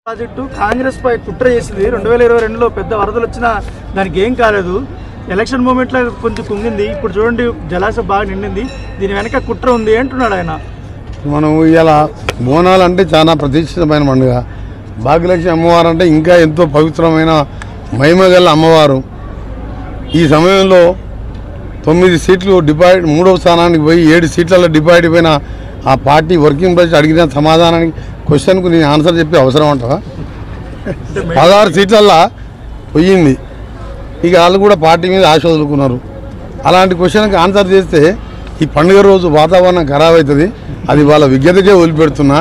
Project Congress పై కుట్ర చేసింది 2022లో పెద్ద వరదలు వచ్చినా దానికి ఏం కాలేదు. ఎలక్షన్ మూమెంట్లో కొంచెం కుంగింది. ఇప్పుడు చూడండి జలాశయం బాగా నిండింది. దీని వెనక కుట్ర ఉంది అంటున్నాడు ఆయన. మనం ఇలా బోనాలు అంటే చాలా ప్రతిష్ఠితమైన పండుగ. భాగ్యలక్ష్మి అమ్మవారు అంటే ఇంకా ఎంతో పవిత్రమైన మహిమగల అమ్మవారు. ఈ సమయంలో 9 సీట్లు డిపాయిడ్ 3వ స్థానానికి పోయి 7 సీట్లలో డిపాయిడ్ అయిపోయిన ఆ పార్టీ వర్కింగ్ ప్రెసిడెంట్ అడిగిన సమాధానానికి క్వశ్చన్కు నేను ఆన్సర్ చెప్పే అవసరం అంటావా? 16 సీట్లల్లో పోయింది. ఇక వాళ్ళు కూడా పార్టీ మీద ఆశ వదులుకున్నారు. అలాంటి క్వశ్చన్కి ఆన్సర్ చేస్తే ఈ పండుగ రోజు వాతావరణం ఖరాబ్ అవుతుంది. అది వాళ్ళ విజ్ఞతకే వదిలిపెడుతున్నా.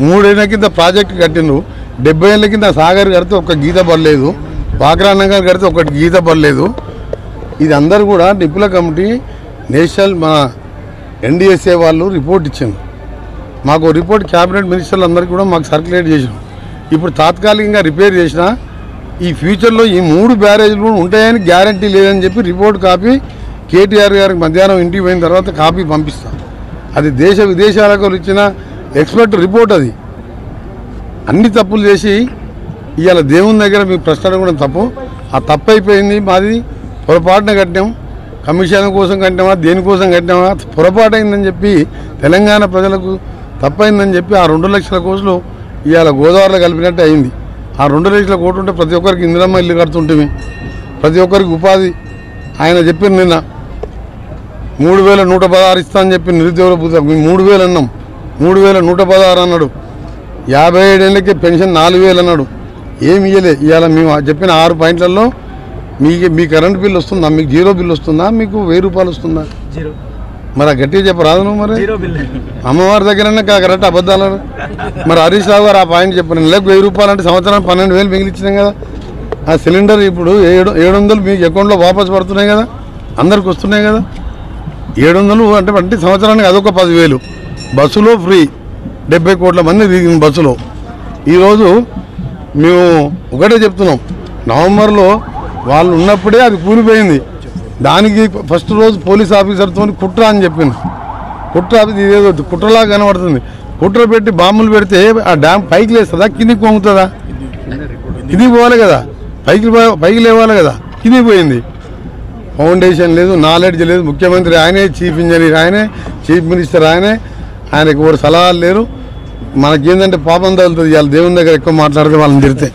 3 ఏళ్ల కింద ప్రాజెక్టు కట్టిండ్రు. 70 ఏళ్ల కింద సాగర్ కడితే ఒక్క గీత పడలేదు. వాక్రానంగా కడితే ఒకటి గీత పడలేదు. ఇది అందరూ కూడా నిపుణుల కమిటీ నేషనల్ మన NDSA వాళ్ళు రిపోర్ట్ ఇచ్చింది. మాకు రిపోర్ట్ క్యాబినెట్ మినిస్టర్లు అందరికీ కూడా మాకు సర్క్యులేట్ చేసాం. ఇప్పుడు తాత్కాలికంగా రిపేర్ చేసినా ఈ ఫ్యూచర్లో ఈ 3 బ్యారేజ్లు కూడా ఉంటాయని గ్యారంటీ లేదని చెప్పి రిపోర్ట్ కాపీ KTR గారికి మధ్యాహ్నం ఇంటికి పోయిన తర్వాత కాపీ పంపిస్తాం. అది దేశ విదేశాలకు ఇచ్చిన ఎక్స్పర్ట్ రిపోర్ట్. అది అన్ని తప్పులు చేసి ఇవాళ దేవుని దగ్గర మీకు ప్రశ్న కూడా తప్పు. ఆ తప్పు అయిపోయింది. మాది పొరపాటున కట్టినాం. కమిషన్ కోసం కట్టినామా దేనికోసం కట్టినామా పొరపాటు అయిందని చెప్పి తెలంగాణ ప్రజలకు తప్పైందని చెప్పి ఆ 2 లక్షల కోట్లు ఇవాళ గోదావరిలో కలిపినట్టు అయింది. ఆ 2 లక్షల కోట్లు ఉంటే ప్రతి ఒక్కరికి ఇందిరమ్మ ఇల్లు కడుతుంటే ప్రతి ఒక్కరికి ఉపాధి. ఆయన చెప్పిన నిన్న 3116 ఇస్తా అని చెప్పి నిరుద్యోగుల 3000 అన్నాం. 3116 అన్నాడు. 57 ఏళ్ళకి పెన్షన్ 4000 అన్నాడు. ఏమి ఇయ్యలే. ఇవాళ మేము చెప్పిన 6 పాయింట్లలో మీ కరెంట్ బిల్ వస్తుందా? మీకు 0 బిల్ వస్తుందా? మీకు 1000 రూపాయలు వస్తుందా? మరి గట్టిగా చెప్పరాదు నువ్వు. మరి అమ్మవారి దగ్గరనే కరెక్ట్ అబద్ధాలు. మరి హరీష్ రావు గారు ఆ పాయింట్ చెప్పారు. నెలకు 1000 రూపాయలు అంటే సంవత్సరానికి 12,000 మిగిలిచ్చినాం కదా. ఆ సిలిండర్ ఇప్పుడు 700 మీకు అకౌంట్లో వాపసు పడుతున్నాయి కదా. అందరికి వస్తున్నాయి కదా. 700 అంటే సంవత్సరానికి అదొక 10,000. బస్సులో ఫ్రీ. 70 కోట్ల మంది తిరిగింది బస్సులో. ఈరోజు మేము ఒకటే చెప్తున్నాం. నవంబర్లో వాళ్ళు ఉన్నప్పుడే అది కూలిపోయింది. దానికి ఫస్ట్ రోజు పోలీస్ ఆఫీసర్తో కుట్ర అని చెప్పింది. కుట్ర ఇదేదో కుట్రలాగా కనబడుతుంది. కుట్ర పెట్టి బాంబులు పెడితే ఆ డ్యామ్ పైకి లేస్తుందా కిందికి పొంగుతుందా? కిందికి పోవాలి కదా. పైకి లేవాలి కదా. కిందికి పోయింది. ఫౌండేషన్ లేదు, నాలెడ్జ్ లేదు. ముఖ్యమంత్రి ఆయనే, చీఫ్ ఇంజనీర్ ఆయనే, చీఫ్ మినిస్టర్ ఆయనే. ఆయనకు ఎవరు సలహాలు లేరు. మనకేంటంటే పాపం తగులుతుంది. ఇవాళ దేవుని దగ్గర ఎక్కువ మాట్లాడితే వాళ్ళని తిడితే.